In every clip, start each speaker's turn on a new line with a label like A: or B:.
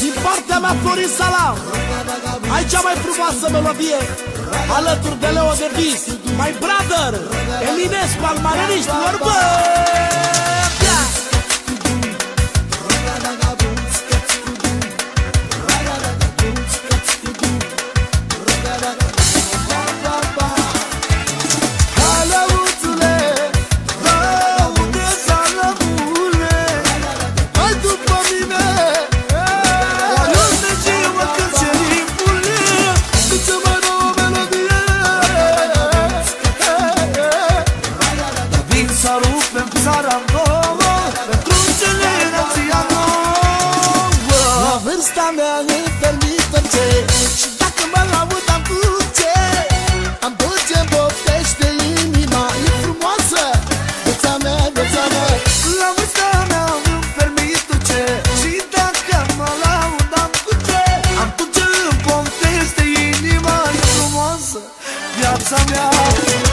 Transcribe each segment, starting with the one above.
A: Din partea mea, Florin Salam, ai cea mai frumoasă melodie, alături de Leo de Vis, my brother, Eminescu al maneriștilor, bă! Și dacă mă laud am duce, am duce, poftește inima. E frumoasă viața mea, viața mea. La vârsta mea îmi permit ce. Și dacă mă laud am duce, îmi poftește inima. E frumoasă viața mea.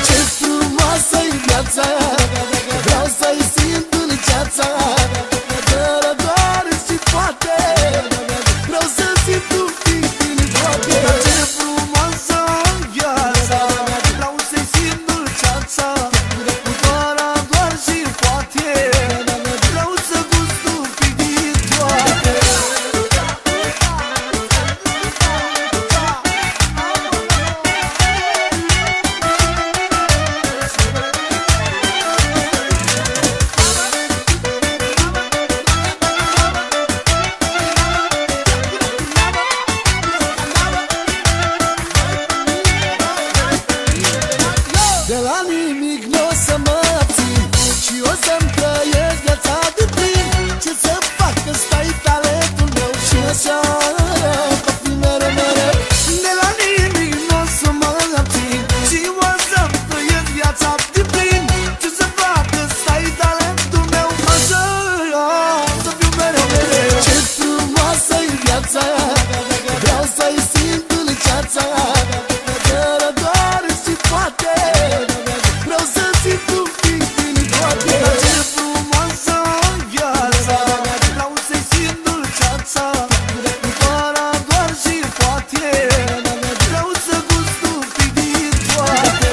A: Ce frumoasă-i viața, vreau să-i simt în ceața. Fără doar și poate, vreau să simt un pic. De la nimic n-o să mă abțin și o să-mi trăiesc viața de plin. Ce să fac că stai talentul meu și așa va fi mereu, mereu. De la nimic n-o să mă abțin și o să-mi trăiesc viața de plin. Ce să fac că stai talentul meu așa să fiu mereu, mereu. Ce frumoasă-i viața, vreau să-i simt în ceața. Fără doar și poate, vreau să simt un pic din toate. Ce frumoasă viața, vreau să-i simt dulceața. Fără doar și poate, vreau să gust un pic din toate.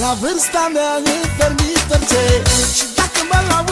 A: La vârsta mea îmi permit orice. Și dacă mă laud